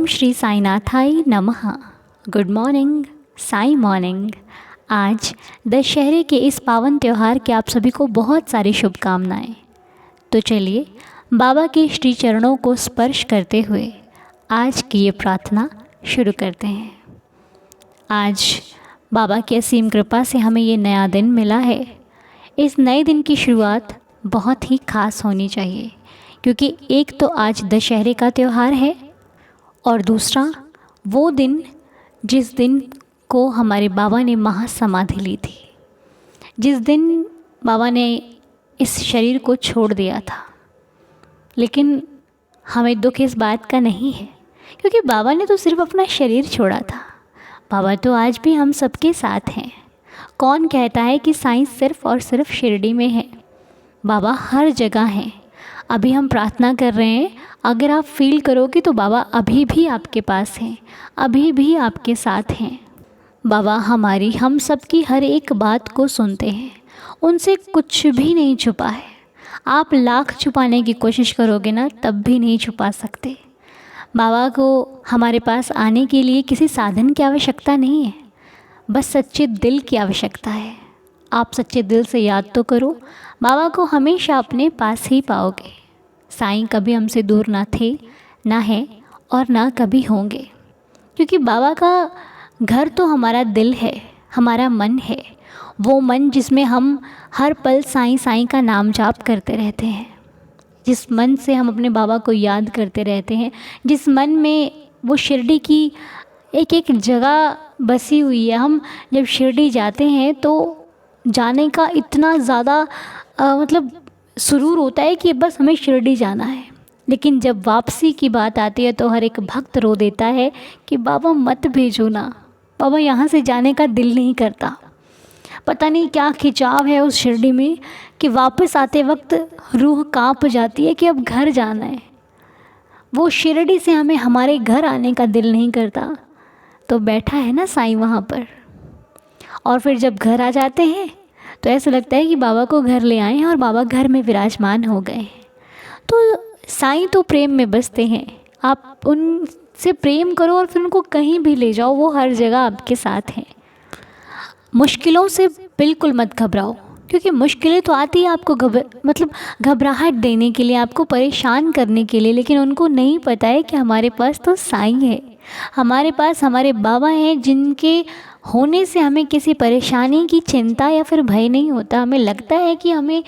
ओम श्री साईनाथाय नमः। Good morning, Sai morning. आज दशहरे के इस पावन त्यौहार के आप सभी को बहुत सारी शुभकामनाएं। तो चलिए बाबा के श्री चरणों को स्पर्श करते हुए आज की ये प्रार्थना शुरू करते हैं। आज बाबा की असीम कृपा से हमें ये नया दिन मिला है। इस नए दिन की शुरुआत बहुत ही खास होनी चाहिए, क्योंकि एक तो आज दशहरे का त्यौहार है और दूसरा वो दिन जिस दिन को हमारे बाबा ने महासमाधि ली थी, जिस दिन बाबा ने इस शरीर को छोड़ दिया था। लेकिन हमें दुख इस बात का नहीं है, क्योंकि बाबा ने तो सिर्फ अपना शरीर छोड़ा था। बाबा तो आज भी हम सबके साथ हैं। कौन कहता है कि साईं सिर्फ और सिर्फ शिरडी में है? बाबा हर जगह हैं। अभी हम प्रार्थना कर रहे हैं, अगर आप फील करोगे तो बाबा अभी भी आपके पास हैं, अभी भी आपके साथ हैं। बाबा हमारी हम सबकी हर एक बात को सुनते हैं, उनसे कुछ भी नहीं छुपा है। आप लाख छुपाने की कोशिश करोगे ना, तब भी नहीं छुपा सकते। बाबा को हमारे पास आने के लिए किसी साधन की आवश्यकता नहीं है, बस सच्चे दिल की आवश्यकता है। आप सच्चे दिल से याद तो करो, बाबा को हमेशा अपने पास ही पाओगे। साईं कभी हमसे दूर ना थे, ना है और ना कभी होंगे, क्योंकि बाबा का घर तो हमारा दिल है, हमारा मन है। वो मन जिसमें हम हर पल साईं साईं का नाम जाप करते रहते हैं, जिस मन से हम अपने बाबा को याद करते रहते हैं, जिस मन में वो शिरडी की एक एक जगह बसी हुई है। हम जब शिरडी जाते हैं तो जाने का इतना ज़्यादा मतलब सुरूर होता है कि बस हमें शिरडी जाना है। लेकिन जब वापसी की बात आती है तो हर एक भक्त रो देता है कि बाबा मत भेजो ना, बाबा यहाँ से जाने का दिल नहीं करता। पता नहीं क्या खिंचाव है उस शिरडी में कि वापस आते वक्त रूह कांप जाती है कि अब घर जाना है। वो शिरडी से हमें हमारे घर आने का दिल नहीं करता। तो बैठा है ना साईं वहाँ पर, और फिर जब घर आ जाते हैं तो ऐसा लगता है कि बाबा को घर ले आए हैं और बाबा घर में विराजमान हो गए हैं। तो साईं तो प्रेम में बसते हैं। आप उनसे प्रेम करो और फिर उनको कहीं भी ले जाओ, वो हर जगह आपके साथ हैं। मुश्किलों से बिल्कुल मत घबराओ, क्योंकि मुश्किलें तो आती है आपको घबराहट देने के लिए, आपको परेशान करने के लिए। लेकिन उनको नहीं पता है कि हमारे पास तो साईं है, हमारे पास हमारे बाबा हैं, जिनके होने से हमें किसी परेशानी की चिंता या फिर भय नहीं होता। हमें लगता है कि हमें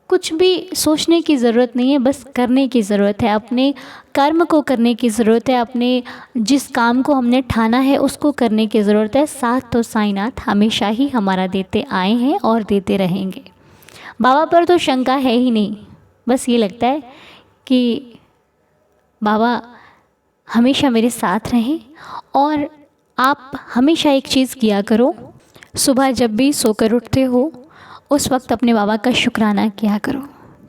कुछ भी सोचने की ज़रूरत नहीं है, बस करने की ज़रूरत है। अपने कर्म को करने की ज़रूरत है, अपने जिस काम को हमने ठाना है उसको करने की ज़रूरत है। साथ तो साईनाथ हमेशा ही हमारा देते आए हैं और देते रहेंगे। बाबा पर तो शंका है ही नहीं। बस ये लगता है कि बाबा हमेशा मेरे साथ रहें। और आप हमेशा एक चीज़ किया करो, सुबह जब भी सोकर उठते हो उस वक्त अपने बाबा का शुक्राना किया करो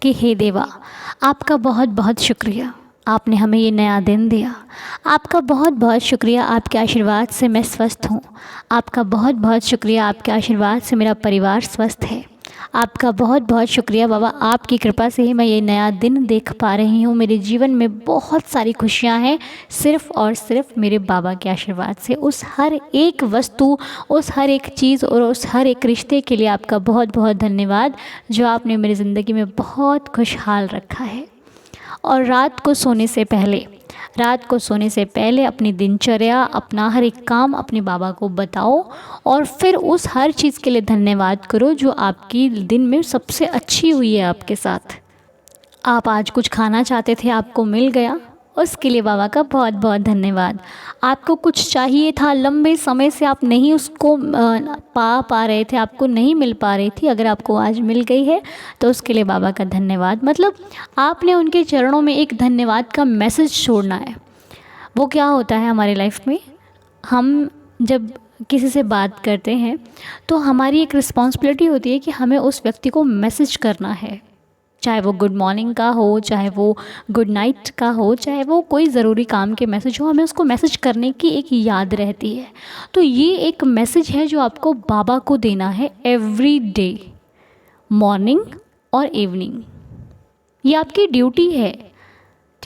कि हे देवा, आपका बहुत बहुत शुक्रिया, आपने हमें ये नया दिन दिया। आपका बहुत बहुत शुक्रिया, आपके आशीर्वाद से मैं स्वस्थ हूँ। आपका बहुत बहुत शुक्रिया, आपके आशीर्वाद से मेरा परिवार स्वस्थ है। आपका बहुत बहुत शुक्रिया बाबा, आपकी कृपा से ही मैं ये नया दिन देख पा रही हूँ। मेरे जीवन में बहुत सारी खुशियाँ हैं, सिर्फ़ और सिर्फ मेरे बाबा के आशीर्वाद से। उस हर एक वस्तु, उस हर एक चीज़ और उस हर एक रिश्ते के लिए आपका बहुत बहुत धन्यवाद, जो आपने मेरी ज़िंदगी में बहुत खुशहाल रखा है। और रात को सोने से पहले अपनी दिनचर्या, अपना हर एक काम अपने बाबा को बताओ और फिर उस हर चीज़ के लिए धन्यवाद करो जो आपकी दिन में सबसे अच्छी हुई है आपके साथ। आप आज कुछ खाना चाहते थे, आपको मिल गया, उसके लिए बाबा का बहुत बहुत धन्यवाद। आपको कुछ चाहिए था, लंबे समय से आप नहीं उसको पा रहे थे, आपको नहीं मिल पा रही थी, अगर आपको आज मिल गई है तो उसके लिए बाबा का धन्यवाद। मतलब आपने उनके चरणों में एक धन्यवाद का मैसेज छोड़ना है। वो क्या होता है हमारे लाइफ में, हम जब किसी से बात करते हैं तो हमारी एक रिस्पॉन्सिबिलिटी होती है कि हमें उस व्यक्ति को मैसेज करना है, चाहे वो गुड मॉर्निंग का हो, चाहे वो गुड नाइट का हो, चाहे वो कोई ज़रूरी काम के मैसेज हो, हमें उसको मैसेज करने की एक याद रहती है। तो ये एक मैसेज है जो आपको बाबा को देना है एवरी डे, मॉर्निंग और इवनिंग। ये आपकी ड्यूटी है,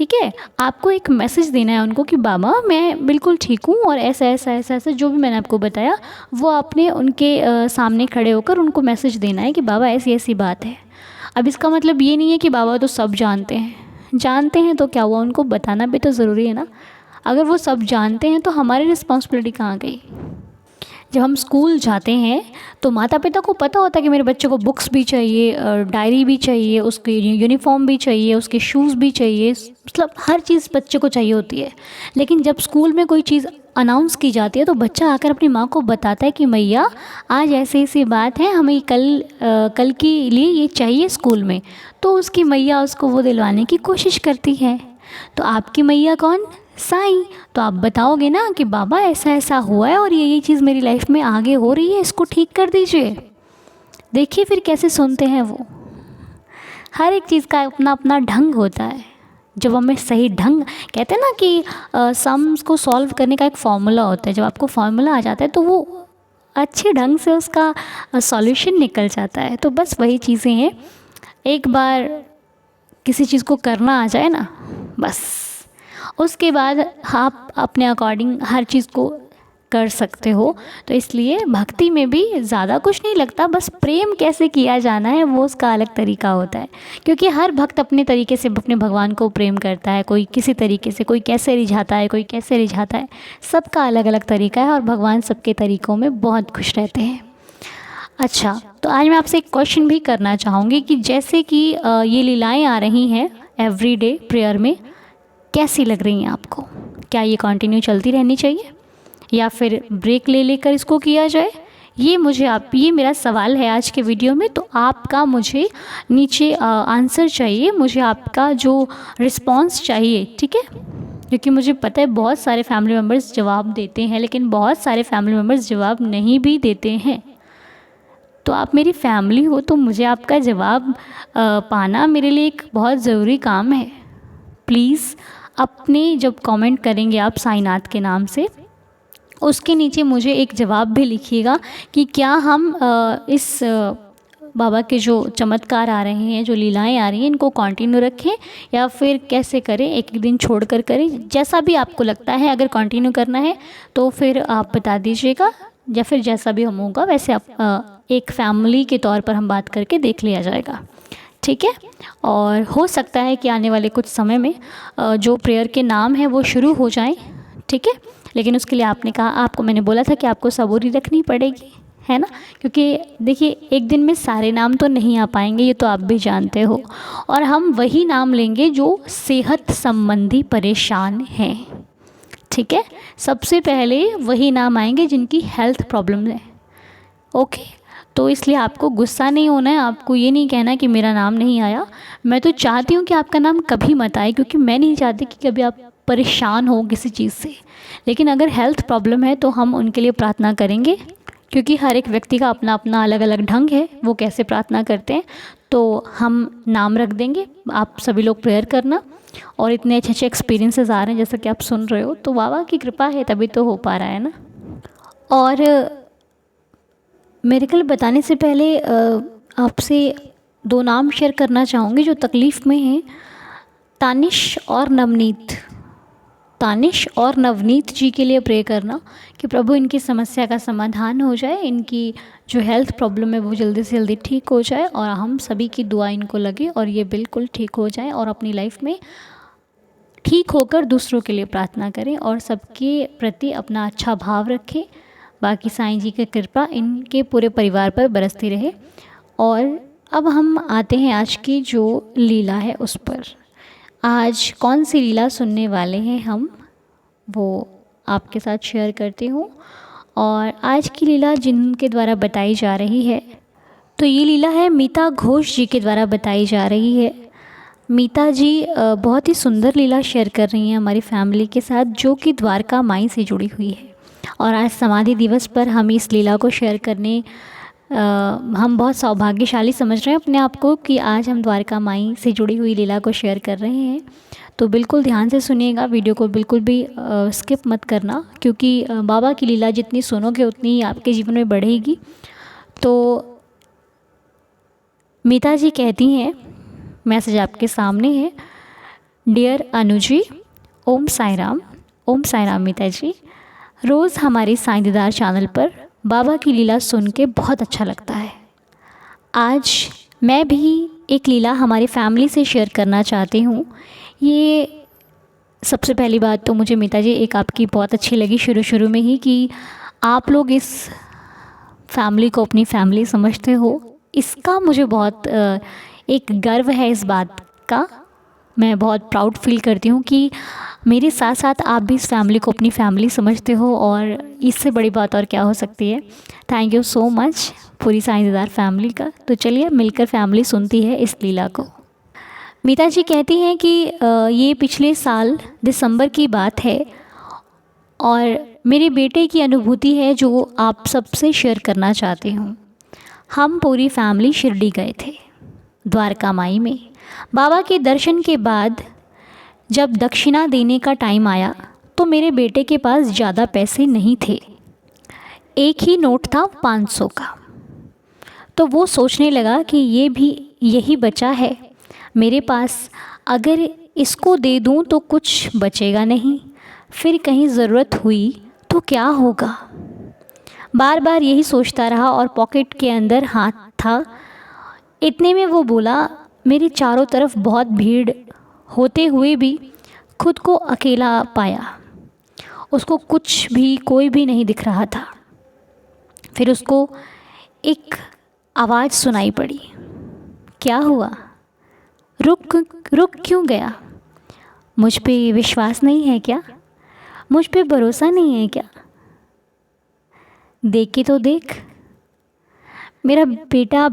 ठीक है। आपको एक मैसेज देना है उनको कि बाबा मैं बिल्कुल ठीक हूँ और ऐसा ऐसा ऐसा ऐसा जो भी मैंने आपको बताया वो आपने उनके सामने खड़े होकर उनको मैसेज देना है कि बाबा ऐसी ऐसी बात है। अब इसका मतलब ये नहीं है कि बाबा तो सब जानते हैं तो क्या हुआ, उनको बताना भी तो ज़रूरी है ना। अगर वो सब जानते हैं तो हमारी रिस्पॉन्सिबिलिटी कहाँ गई। जब हम स्कूल जाते हैं तो माता पिता को पता होता है कि मेरे बच्चे को बुक्स भी चाहिए, डायरी भी चाहिए, उसकी यूनिफॉर्म भी चाहिए, उसके शूज़ भी चाहिए, मतलब हर चीज़ बच्चे को चाहिए होती है। लेकिन जब स्कूल में कोई चीज़ अनाउंस की जाती है तो बच्चा आकर अपनी माँ को बताता है कि मैया आज ऐसी ऐसी बात है, हमें कल के लिए ये चाहिए स्कूल में। तो उसकी मैया उसको वो दिलवाने की कोशिश करती है। तो आपकी मैया कौन? साईं। तो आप बताओगे ना कि बाबा ऐसा ऐसा हुआ है और ये चीज़ मेरी लाइफ में आगे हो रही है, इसको ठीक कर दीजिए। देखिए फिर कैसे सुनते हैं वो। हर एक चीज़ का अपना अपना ढंग होता है। जब हमें सही ढंग, कहते हैं ना कि सम्स को सॉल्व करने का एक फॉर्मूला होता है, जब आपको फॉर्मूला आ जाता है तो वो अच्छे ढंग से उसका सॉल्यूशन निकल जाता है। तो बस वही चीज़ें हैं, एक बार किसी चीज़ को करना आ जाए ना, बस उसके बाद आप अपने अकॉर्डिंग हर चीज़ को कर सकते हो। तो इसलिए भक्ति में भी ज़्यादा कुछ नहीं लगता, बस प्रेम कैसे किया जाना है वो उसका अलग तरीका होता है। क्योंकि हर भक्त अपने तरीके से अपने भगवान को प्रेम करता है, कोई किसी तरीके से, कोई कैसे रिझाता है, कोई कैसे रिझाता है, सबका अलग अलग तरीका है और भगवान सबके तरीक़ों में बहुत खुश रहते हैं। अच्छा, तो आज मैं आपसे एक क्वेश्चन भी करना चाहूँगी कि जैसे कि ये लीलाएँ आ रही हैं एवरीडे प्रेयर में, कैसी लग रही हैं आपको? क्या ये कंटिन्यू चलती रहनी चाहिए या फिर ब्रेक ले लेकर इसको किया जाए? ये मेरा सवाल है आज के वीडियो में। तो आपका मुझे नीचे आंसर चाहिए, मुझे आपका जो रिस्पांस चाहिए, ठीक है? क्योंकि मुझे पता है बहुत सारे फैमिली मेम्बर्स जवाब देते हैं, लेकिन बहुत सारे फैमिली मेम्बर्स जवाब नहीं भी देते हैं। तो आप मेरी फैमिली हो तो मुझे आपका जवाब पाना मेरे लिए एक बहुत ज़रूरी काम है। प्लीज़ अपने जब कमेंट करेंगे आप साईनाथ के नाम से, उसके नीचे मुझे एक जवाब भी लिखिएगा कि क्या हम इस बाबा के जो चमत्कार आ रहे हैं, जो लीलाएं आ रही हैं, इनको कंटिन्यू रखें या फिर कैसे करें, एक एक दिन छोड़ कर करें, जैसा भी आपको लगता है। अगर कंटिन्यू करना है तो फिर आप बता दीजिएगा, या फिर जैसा भी हम होगा वैसे आप एक फैमिली के तौर पर हम बात करके देख लिया जाएगा, ठीक है? और हो सकता है कि आने वाले कुछ समय में जो प्रेयर के नाम हैं वो शुरू हो जाएं, ठीक है? लेकिन उसके लिए आपने कहा, आपको मैंने बोला था कि आपको सबूरी रखनी पड़ेगी, है ना? क्योंकि देखिए एक दिन में सारे नाम तो नहीं आ पाएंगे, ये तो आप भी जानते हो। और हम वही नाम लेंगे जो सेहत संबंधी परेशान हैं, ठीक है? सबसे पहले वही नाम आएंगे जिनकी हेल्थ प्रॉब्लम है, ओके? तो इसलिए आपको गुस्सा नहीं होना है, आपको ये नहीं कहना कि मेरा नाम नहीं आया। मैं तो चाहती हूँ कि आपका नाम कभी मत आए, क्योंकि मैं नहीं चाहती कि कभी आप परेशान हो किसी चीज़ से। लेकिन अगर हेल्थ प्रॉब्लम है तो हम उनके लिए प्रार्थना करेंगे, क्योंकि हर एक व्यक्ति का अपना अपना अलग अलग ढंग है वो कैसे प्रार्थना करते हैं। तो हम नाम रख देंगे, आप सभी लोग प्रेयर करना। और इतने अच्छे अच्छे एक्सपीरियंसेस आ रहे हैं जैसा कि आप सुन रहे हो, तो बाबा की कृपा है तभी तो हो पा रहा है ना। और मेरेकल बताने से पहले आपसे 2 नाम शेयर करना चाहूँगी जो तकलीफ़ में हैं, तानिश और नवनीत। तानिश और नवनीत जी के लिए प्रे करना कि प्रभु इनकी समस्या का समाधान हो जाए, इनकी जो हेल्थ प्रॉब्लम है वो जल्दी से जल्दी ठीक हो जाए, और हम सभी की दुआ इनको लगे और ये बिल्कुल ठीक हो जाए और अपनी लाइफ में ठीक होकर दूसरों के लिए प्रार्थना करें और सबके प्रति अपना अच्छा भाव रखें। बाकी साईं जी की कृपा इनके पूरे परिवार पर बरसती रहे। और अब हम आते हैं आज की जो लीला है उस पर। आज कौन सी लीला सुनने वाले हैं हम, वो आपके साथ शेयर करती हूँ। और आज की लीला जिनके द्वारा बताई जा रही है, तो ये लीला है मीता घोष जी के द्वारा बताई जा रही है। मीता जी बहुत ही सुंदर लीला शेयर कर रही हैं हमारी फैमिली के साथ, जो कि द्वारका माई से जुड़ी हुई है। और आज समाधि दिवस पर हम इस लीला को शेयर करने हम बहुत सौभाग्यशाली समझ रहे हैं अपने आप को कि आज हम द्वारका माई से जुड़ी हुई लीला को शेयर कर रहे हैं। तो बिल्कुल ध्यान से सुनिएगा, वीडियो को बिल्कुल भी स्किप मत करना, क्योंकि बाबा की लीला जितनी सुनोगे उतनी ही आपके जीवन में बढ़ेगी। तो मीता जी कहती हैं, मैसेज आपके सामने है, डियर अनुजी, ओम साई राम। ओम साई राम मीता जी। रोज़ हमारे साईं दीदार चैनल पर बाबा की लीला सुन के बहुत अच्छा लगता है। आज मैं भी एक लीला हमारी फैमिली से शेयर करना चाहती हूँ। ये सबसे पहली बात तो मुझे मीता जी एक आपकी बहुत अच्छी लगी शुरू में ही कि आप लोग इस फैमिली को अपनी फैमिली समझते हो। इसका मुझे बहुत एक गर्व है इस बात का। मैं बहुत प्राउड फील करती हूँ कि मेरे साथ साथ आप भी इस फैमिली को अपनी फैमिली समझते हो, और इससे बड़ी बात और क्या हो सकती है। थैंक यू सो मच पूरी साईं दीदार फैमिली का। तो चलिए मिलकर फैमिली सुनती है इस लीला को। मीता जी कहती हैं कि ये पिछले साल दिसंबर की बात है और मेरे बेटे की अनुभूति है जो आप सबसे शेयर करना चाहती हूँ। हम पूरी फैमिली शिरडी गए थे, द्वारका माई में। बाबा के दर्शन के बाद जब दक्षिणा देने का टाइम आया तो मेरे बेटे के पास ज़्यादा पैसे नहीं थे। एक ही नोट था 500 का। तो वो सोचने लगा कि ये भी यही बचा है मेरे पास, अगर इसको दे दूं तो कुछ बचेगा नहीं, फिर कहीं ज़रूरत हुई तो क्या होगा। बार बार यही सोचता रहा और पॉकेट के अंदर हाथ था। इतने में वो बोला, मेरी चारों तरफ बहुत भीड़ होते हुए भी खुद को अकेला पाया। उसको कुछ भी कोई भी नहीं दिख रहा था। फिर उसको एक आवाज़ सुनाई पड़ी। क्या हुआ? रुक क्यों गया? मुझ पे विश्वास नहीं है क्या? मुझ पे भरोसा नहीं है क्या? देख के तो देख। मेरा बेटा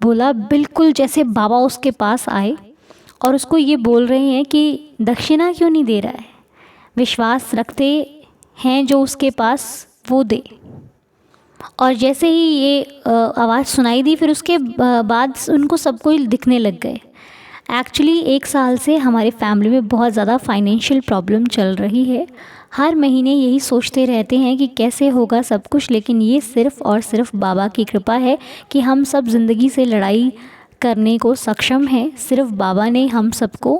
बोला, बिल्कुल जैसे बाबा उसके पास आए और उसको ये बोल रहे हैं कि दक्षिणा क्यों नहीं दे रहा है, विश्वास रखते हैं जो उसके पास वो दे। और जैसे ही ये आवाज़ सुनाई दी, फिर उसके बाद उनको सबको दिखने लग गए। एक्चुअली 1 साल से हमारे फैमिली में बहुत ज़्यादा फाइनेंशियल प्रॉब्लम चल रही है। हर महीने यही सोचते रहते हैं कि कैसे होगा सब कुछ, लेकिन ये सिर्फ़ और सिर्फ बाबा की कृपा है कि हम सब ज़िंदगी से लड़ाई करने को सक्षम हैं। सिर्फ बाबा ने हम सबको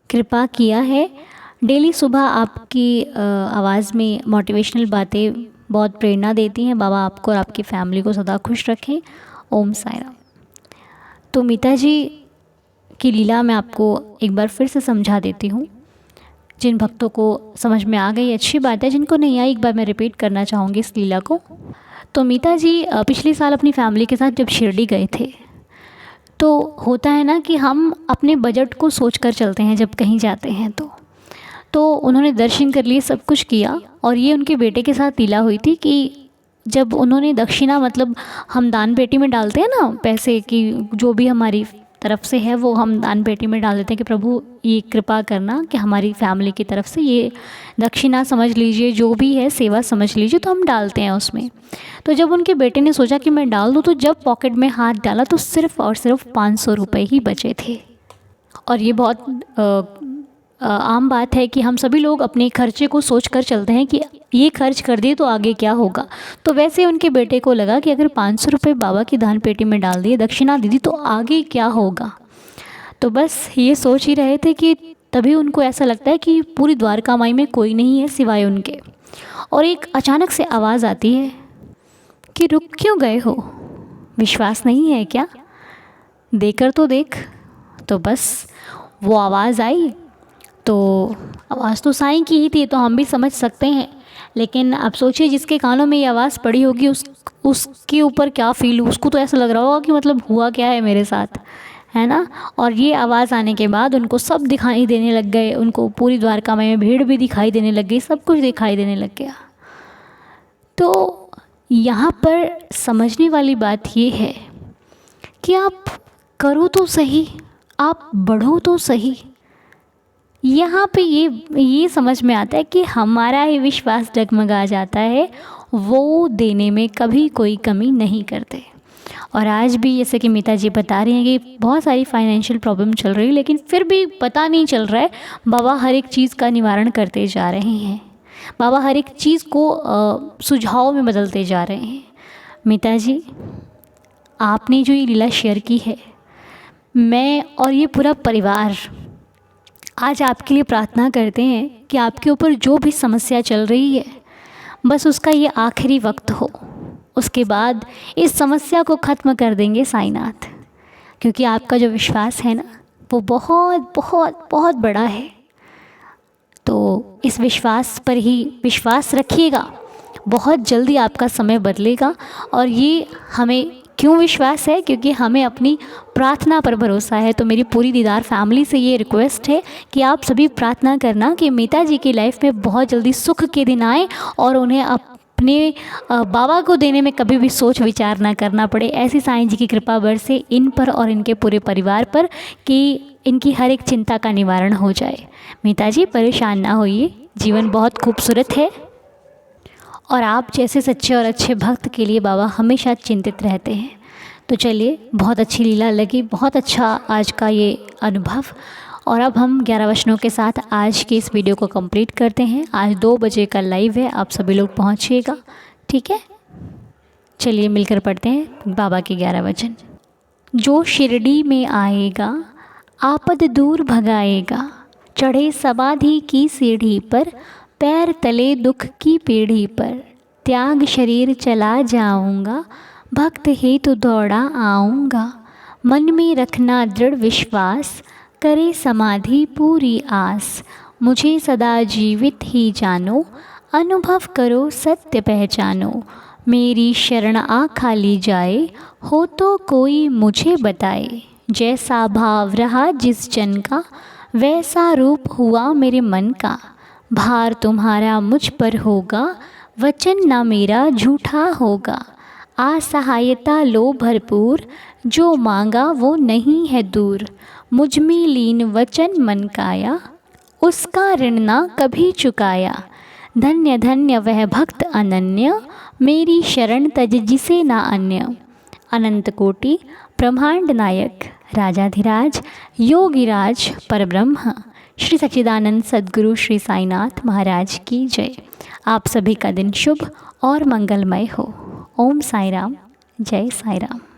कृपा किया है। डेली सुबह आपकी आवाज़ में मोटिवेशनल बातें बहुत प्रेरणा देती हैं। बाबा आपको और आपकी फैमिली को सदा खुश रखें। ओम साई राम। तो मीता जी की लीला मैं आपको एक बार फिर से समझा देती हूँ। जिन भक्तों को समझ में आ गई अच्छी बात है, जिनको नहीं आई एक बार मैं रिपीट करना चाहूँगी इस लीला को। तो मीता जी पिछले साल अपनी फैमिली के साथ जब शिरडी गए थे, तो होता है ना कि हम अपने बजट को सोच कर चलते हैं जब कहीं जाते हैं। तो उन्होंने दर्शन कर लिए, सब कुछ किया, और ये उनके बेटे के साथ लीला हुई थी कि जब उन्होंने दक्षिणा, मतलब हम दान पेटी में डालते हैं ना पैसे की, जो भी हमारी तरफ से है वो हम दान पेटी में डाल देते हैं कि प्रभु ये कृपा करना कि हमारी फैमिली की तरफ से ये दक्षिणा समझ लीजिए, जो भी है सेवा समझ लीजिए, तो हम डालते हैं उसमें। तो जब उनके बेटे ने सोचा कि मैं डाल दूँ, तो जब पॉकेट में हाथ डाला तो सिर्फ़ और सिर्फ 500 रुपये ही बचे थे। और ये बहुत आम बात है कि हम सभी लोग अपने खर्चे को सोच कर चलते हैं कि ये खर्च कर दिए तो आगे क्या होगा। तो वैसे उनके बेटे को लगा कि अगर 500 रुपये बाबा की दान पेटी में डाल दिए, दक्षिणा दे दी, तो आगे क्या होगा। तो बस ये सोच ही रहे थे कि तभी उनको ऐसा लगता है कि पूरी द्वारका माई में कोई नहीं है सिवाय उनके। और एक अचानक से आवाज़ आती है कि रुक क्यों गए हो, विश्वास नहीं है क्या, देकर तो देख। तो बस वो आवाज़ आई। तो आवाज़ तो साईं की ही थी, तो हम भी समझ सकते हैं, लेकिन अब सोचिए जिसके कानों में ये आवाज़ पड़ी होगी उसके ऊपर क्या फील, उसको तो ऐसा लग रहा होगा कि मतलब हुआ क्या है मेरे साथ, है ना। और ये आवाज़ आने के बाद उनको सब दिखाई देने लग गए, उनको पूरी द्वारका में भीड़ भी दिखाई देने लग गई, सब कुछ दिखाई देने लग गया। तो यहाँ पर समझने वाली बात ये है कि आप करो तो सही, आप बढ़ो तो सही। यहाँ पे ये समझ में आता है कि हमारा ही विश्वास डगमगा जाता है, वो देने में कभी कोई कमी नहीं करते। और आज भी जैसे कि मीता जी बता रही हैं कि बहुत सारी फाइनेंशियल प्रॉब्लम चल रही है, लेकिन फिर भी पता नहीं चल रहा है, बाबा हर एक चीज़ का निवारण करते जा रहे हैं। बाबा हर एक चीज़ को सुझाव में बदलते जा रहे हैं। मीता जी, आपने जो ये लीला शेयर की है, मैं और ये पूरा परिवार आज आपके लिए प्रार्थना करते हैं कि आपके ऊपर जो भी समस्या चल रही है, बस उसका ये आखिरी वक्त हो। उसके बाद इस समस्या को ख़त्म कर देंगे साईनाथ, क्योंकि आपका जो विश्वास है ना, वो बहुत बहुत बहुत बड़ा है। तो इस विश्वास पर ही विश्वास रखिएगा, बहुत जल्दी आपका समय बदलेगा। और ये हमें क्यों विश्वास है? क्योंकि हमें अपनी प्रार्थना पर भरोसा है। तो मेरी पूरी दीदार फैमिली से ये रिक्वेस्ट है कि आप सभी प्रार्थना करना कि मीता जी की लाइफ में बहुत जल्दी सुख के दिन आए और उन्हें अपने बाबा को देने में कभी भी सोच विचार ना करना पड़े। ऐसी साईं जी की कृपा बरसे इन पर और इनके पूरे परिवार पर कि इनकी हर एक चिंता का निवारण हो जाए। मीता जी परेशान ना होइए, जीवन बहुत खूबसूरत है और आप जैसे सच्चे और अच्छे भक्त के लिए बाबा हमेशा चिंतित रहते हैं। तो चलिए, बहुत अच्छी लीला लगी, बहुत अच्छा आज का ये अनुभव। और अब हम 11 वचनों के साथ आज की इस वीडियो को कंप्लीट करते हैं। आज 2 बजे का लाइव है, आप सभी लोग पहुंचिएगा, ठीक है? चलिए मिलकर पढ़ते हैं बाबा के 11 वचन। जो शिरडी में आएगा आपद दूर भगाएगा, चढ़े समाधि की सीढ़ी पर, पैर तले दुख की पीढ़ी पर, त्याग शरीर चला जाऊंगा, भक्त हेतु दौड़ा आऊँगा, मन में रखना दृढ़ विश्वास, करे समाधि पूरी आस, मुझे सदा जीवित ही जानो, अनुभव करो सत्य पहचानो, मेरी शरण आ खाली जाए, हो तो कोई मुझे बताए, जैसा भाव रहा जिस जन का, वैसा रूप हुआ मेरे मन का, भार तुम्हारा मुझ पर होगा, वचन ना मेरा झूठा होगा, असहायता लो भरपूर, जो मांगा वो नहीं है दूर, मुझ में लीन वचन मन काया, उसका ऋण ना कभी चुकाया, धन्य धन्य वह भक्त अनन्य, मेरी शरण तज जिसे ना अन्य, अनंत कोटि ब्रह्मांड नायक राजाधिराज योगिराज परब्रह्म श्री सच्चिदानंद सद्गुरु श्री साईनाथ महाराज की जय। आप सभी का दिन शुभ और मंगलमय हो। ओम साई राम, जय साई राम।